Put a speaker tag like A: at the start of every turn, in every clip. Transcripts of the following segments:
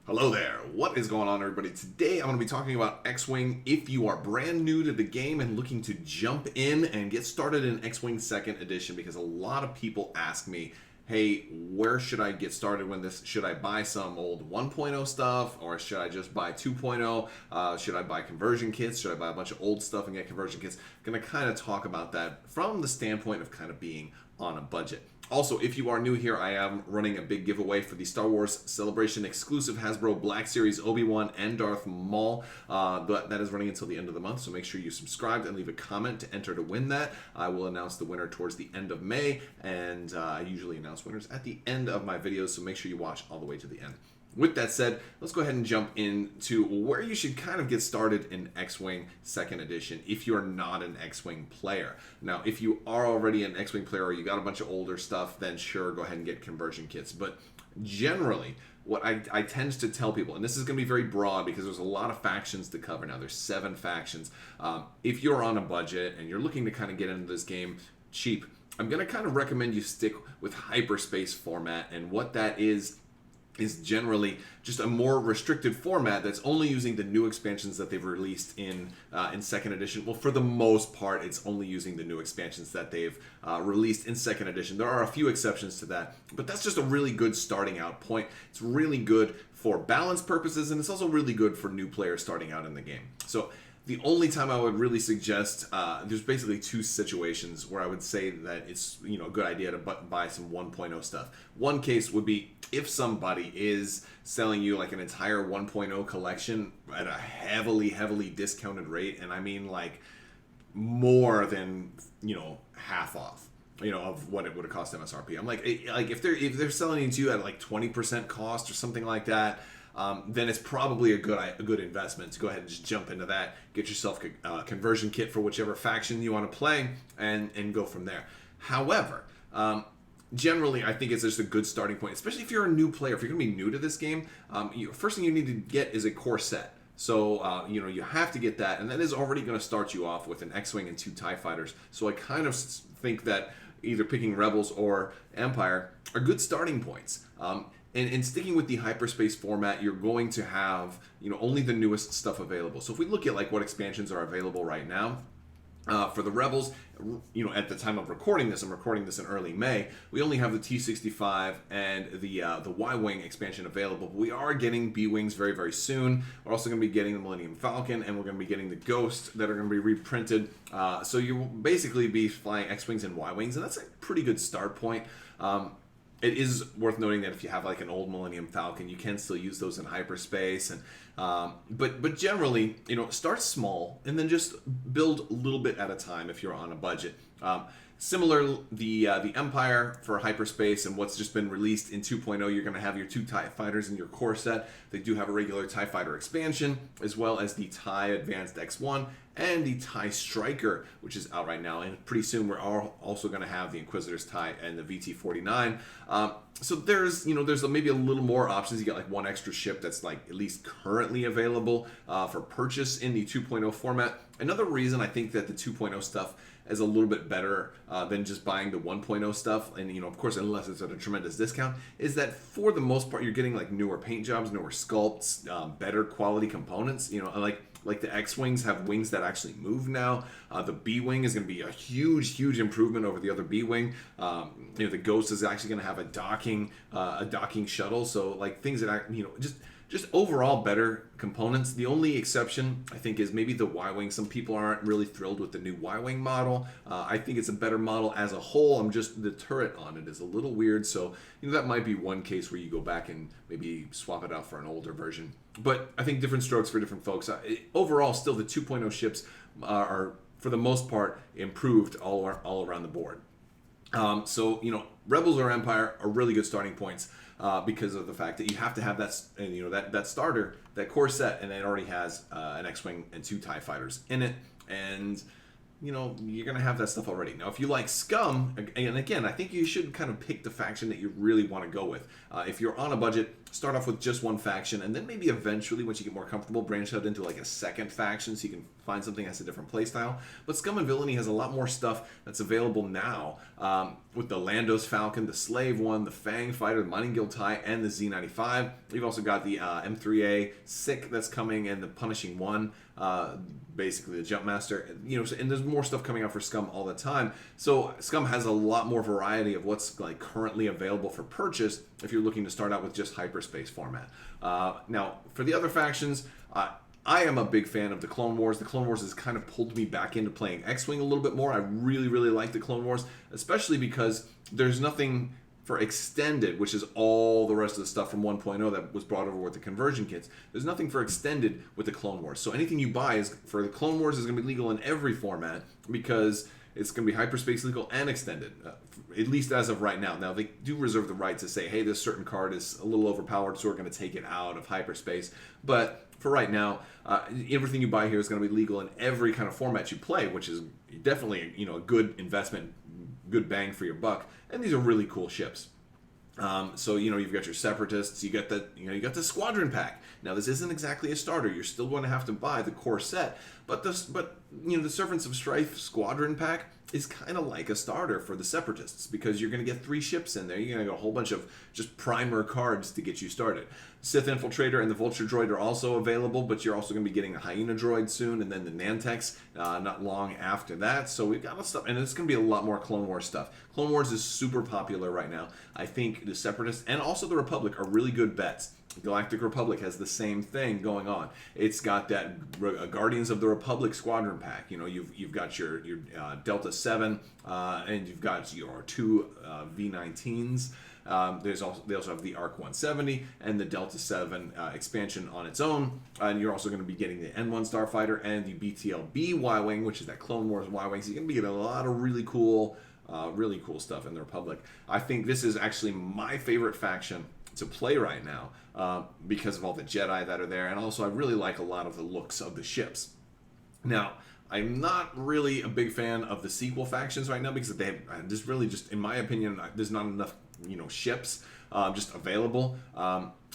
A: Hello there. What is going on, everybody? Today I'm going to be talking about X-Wing. If you are brand new to the game and looking to jump in and get started in X-Wing 2nd Edition, because a lot of people ask me, hey, where should I get started when this? Should I buy some old 1.0 stuff, or should I just buy 2.0? Should I buy conversion kits? Should I buy a bunch of old stuff and get conversion kits? I'm going to kind of talk about that from the standpoint of kind of being on a budget. Also, if you are new here, I am running a big giveaway for the Star Wars Celebration exclusive Hasbro Black Series Obi-Wan and Darth Maul. But that is running until the end of the month, so make sure you subscribe and leave a comment to enter to win that. I will announce the winner towards the end of May, and I usually announce winners at the end of my videos, so make sure you watch all the way to the end. With that said, let's go ahead and jump into where you should kind of get started in X-Wing 2nd Edition if you're not an X-Wing player. Now, if you are already an X-Wing player or you got a bunch of older stuff, then sure, go ahead and get conversion kits. But generally, what I tend to tell people, and this is going to be very broad because there's a lot of factions to cover now. There's 7 factions. If you're on a budget and you're looking to kind of get into this game cheap, I'm going to kind of recommend you stick with Hyperspace format, and what that is generally just a more restricted format that's only using the new expansions that they've released in 2nd Edition. Well, for the most part, it's only using the new expansions that they've released in 2nd Edition. There are a few exceptions to that, but that's just a really good starting out point. It's really good for balance purposes, and it's also really good for new players starting out in the game. So the only time I would really suggest, there's basically 2 situations where I would say that it's a good idea to buy some 1.0 stuff. One case would be if somebody is selling you like an entire 1.0 collection at a heavily discounted rate, and I mean like more than half off of what it would have cost MSRP. I'm like if they're selling it to you at like 20% cost or something like that, then it's probably a good investment to go ahead and just jump into that, get yourself a conversion kit for whichever faction you want to play, and go from there. However, generally, I think it's just a good starting point, especially if you're a new player. If you're going to be new to this game, first thing you need to get is a core set. So, you have to get that, and that is already going to start you off with an X-Wing and 2 TIE Fighters. So I kind of think that either picking Rebels or Empire are good starting points. And sticking with the Hyperspace format, you're going to have only the newest stuff available. So if we look at like what expansions are available right now, for the Rebels, at the time of recording this, I'm recording this in early May, we only have the T-65 and the Y-Wing expansion available. But we are getting B-Wings very, very soon. We're also going to be getting the Millennium Falcon, and we're going to be getting the Ghost that are going to be reprinted. So you'll basically be flying X-Wings and Y-Wings, and that's a pretty good start point. It is worth noting that if you have like an old Millennium Falcon, you can still use those in Hyperspace, and but generally, start small and then just build a little bit at a time if you're on a budget. Similar, the Empire for Hyperspace and what's just been released in 2.0, you're going to have your 2 TIE Fighters in your core set. They do have a regular TIE Fighter expansion, as well as the TIE Advanced X1 and the TIE Striker, which is out right now. And pretty soon we're also going to have the Inquisitor's TIE and the VT-49. So there's maybe a little more options. You got like one extra ship that's like at least currently available for purchase in the 2.0 format. Another reason I think that the 2.0 stuff is a little bit better than just buying the 1.0 stuff, and of course, unless it's at a tremendous discount, is that for the most part you're getting like newer paint jobs, newer sculpts, better quality components. Like the X-Wings have wings that actually move now. The B-Wing is going to be a huge improvement over the other B-Wing. The Ghost is actually going to have a docking shuttle. So like things that just overall better components. The only exception, I think, is maybe the Y-Wing. Some people aren't really thrilled with the new Y-Wing model. I think it's a better model as a whole. The turret on it is a little weird. So, that might be one case where you go back and maybe swap it out for an older version. But I think different strokes for different folks. Overall, still the 2.0 ships are, for the most part, improved all around the board. So, Rebels or Empire are really good starting points because of the fact that you have to have that starter, that core set, and it already has an X-Wing and 2 TIE Fighters in it. And you're going to have that stuff already. Now, if you like Scum, and again, I think you should kind of pick the faction that you really want to go with. If you're on a budget, start off with just one faction, and then maybe eventually, once you get more comfortable, branch out into like a second faction so you can find something that has a different playstyle. But Scum and Villainy has a lot more stuff that's available now, with the Landos Falcon, the Slave One, the Fang Fighter, the Mining Guild Tie, and the Z95. You've also got the M3A Sick that's coming, and the Punishing One, basically the Jumpmaster. And there's more stuff coming out for Scum all the time. So Scum has a lot more variety of what's like currently available for purchase if you're looking to start out with just Hyperspace format. Now, for the other factions, I am a big fan of the Clone Wars. The Clone Wars has kind of pulled me back into playing X-Wing a little bit more. I really, really like the Clone Wars, especially because there's nothing for Extended, which is all the rest of the stuff from 1.0 that was brought over with the conversion kits. There's nothing for Extended with the Clone Wars. So anything you buy is for the Clone Wars is going to be legal in every format because it's going to be Hyperspace legal and Extended, at least as of right now. Now, they do reserve the right to say, hey, this certain card is a little overpowered, so we're going to take it out of Hyperspace. But for right now, everything you buy here is going to be legal in every kind of format you play, which is definitely a good investment, good bang for your buck. And these are really cool ships. So you've got your Separatists, you got the Squadron pack. Now this isn't exactly a starter. You're still going to have to buy the core set, but the Servants of Strife Squadron pack is kind of like a starter for the Separatists because you're going to get 3 ships in there. You're going to get a whole bunch of just primer cards to get you started. Sith Infiltrator and the Vulture Droid are also available, but you're also going to be getting a Hyena Droid soon, and then the Nantex not long after that. So we've got stuff, and it's going to be a lot more Clone Wars stuff. Clone Wars is super popular right now. I think the Separatists and also the Republic are really good bets. Galactic Republic has the same thing going on. It's got that Guardians of the Republic Squadron pack. You've got your Delta 7, and you've got your 2 V19s. They also have the ARC 170 and the Delta 7 expansion on its own. And you're also going to be getting the N1 Starfighter and the BTLB Y-Wing, which is that Clone Wars Y-Wing. So you're going to be getting a lot of really cool stuff in the Republic. I think this is actually my favorite faction to play right now because of all the Jedi that are there, and also I really like a lot of the looks of the ships. Now, I'm not really a big fan of the sequel factions right now because they have just in my opinion, there's not enough ships just available.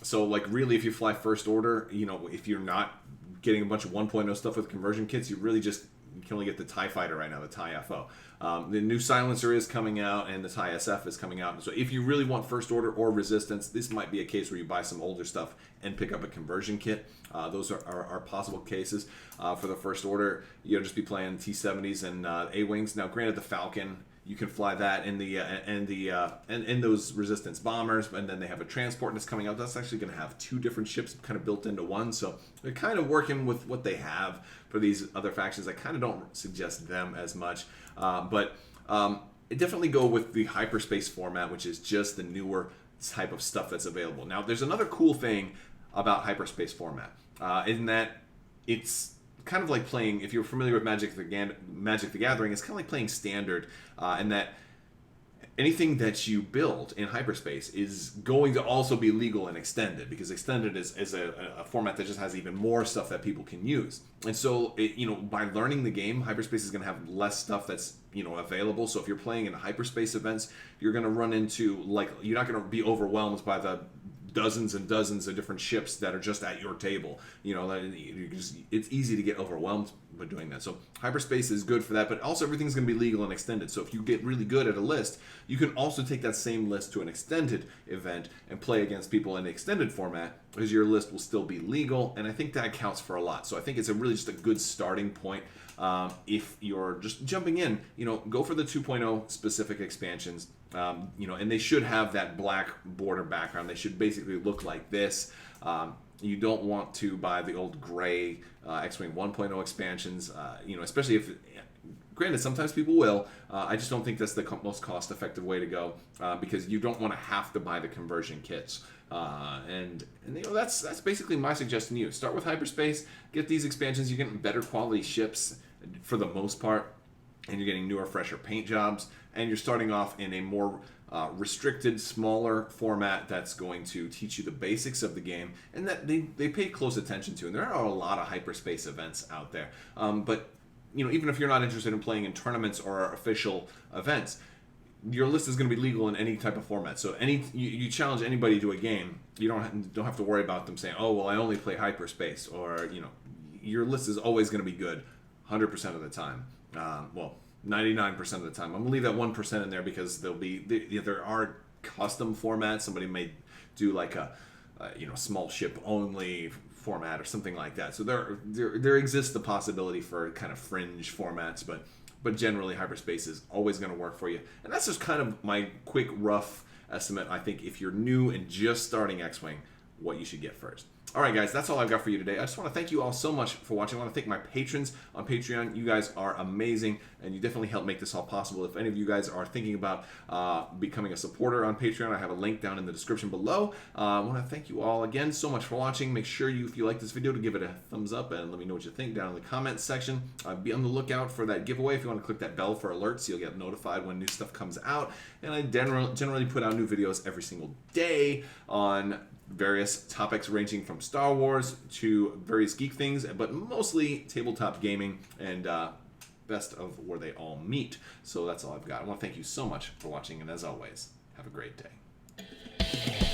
A: So like really, if you fly First Order, if you're not getting a bunch of 1.0 stuff with conversion kits, you can only get the TIE Fighter right now, the TIE FO. The new Silencer is coming out, and the TIE SF is coming out. So if you really want First Order or Resistance, this might be a case where you buy some older stuff and pick up a conversion kit. Those are possible cases. For the First Order, you'll just be playing T-70s and A-Wings. Now, granted, the Falcon, you can fly that in those Resistance bombers, and then they have a transport that's coming out. That's actually going to have 2 different ships kind of built into one. So they're kind of working with what they have for these other factions. I kind of don't suggest them as much, but definitely go with the Hyperspace format, which is just the newer type of stuff that's available. Now, there's another cool thing about Hyperspace format, in that it's kind of like playing, if you're familiar with Magic the Gathering, it's kind of like playing Standard, in that anything that you build in Hyperspace is going to also be legal and Extended, because Extended is a format that just has even more stuff that people can use. And so, by learning the game, Hyperspace is going to have less stuff that's available. So if you're playing in Hyperspace events, you're going to run into, you're not going to be overwhelmed by the dozens and dozens of different ships that are just at your table. It's easy to get overwhelmed by doing that. So Hyperspace is good for that, but also everything's going to be legal and Extended. So if you get really good at a list, you can also take that same list to an Extended event and play against people in the Extended format, because your list will still be legal, and I think that counts for a lot. So I think it's really just a good starting point. If you're just jumping in, go for the 2.0 specific expansions, and they should have that black border background. They should basically look like this. You don't want to buy the old gray X-Wing 1.0 expansions, especially if, granted, sometimes people will. I just don't think that's the most cost-effective way to go, because you don't want to have to buy the conversion kits. And that's basically my suggestion to you. Start with Hyperspace, get these expansions. You're getting better quality ships for the most part, and you're getting newer, fresher paint jobs, and you're starting off in a more restricted, smaller format that's going to teach you the basics of the game, and that they pay close attention to. And there are a lot of Hyperspace events out there, but even if you're not interested in playing in tournaments or official events, your list is going to be legal in any type of format. So you challenge anybody to a game, you don't have to worry about them saying, oh well, I only play Hyperspace, or your list is always going to be good 100% of the time. Well, 99% of the time. I'm gonna leave that 1% in there because there are custom formats. Somebody may do like a small ship only format or something like that. So there exists the possibility for kind of fringe formats, but generally Hyperspace is always going to work for you. And that's just kind of my quick rough estimate. I think if you're new and just starting X-Wing, what you should get first. All right, guys, that's all I've got for you today. I just want to thank you all so much for watching. I want to thank my patrons on Patreon. You guys are amazing, and you definitely help make this all possible. If any of you guys are thinking about becoming a supporter on Patreon, I have a link down in the description below. I want to thank you all again so much for watching. Make sure if you like this video, to give it a thumbs up, and let me know what you think down in the comments section. Be on the lookout for that giveaway. If you want to click that bell for alerts, so you'll get notified when new stuff comes out. And I generally put out new videos every single day on various topics ranging from Star Wars to various geek things, but mostly tabletop gaming and best of where they all meet. So that's all I've got. I want to thank you so much for watching, and as always, have a great day.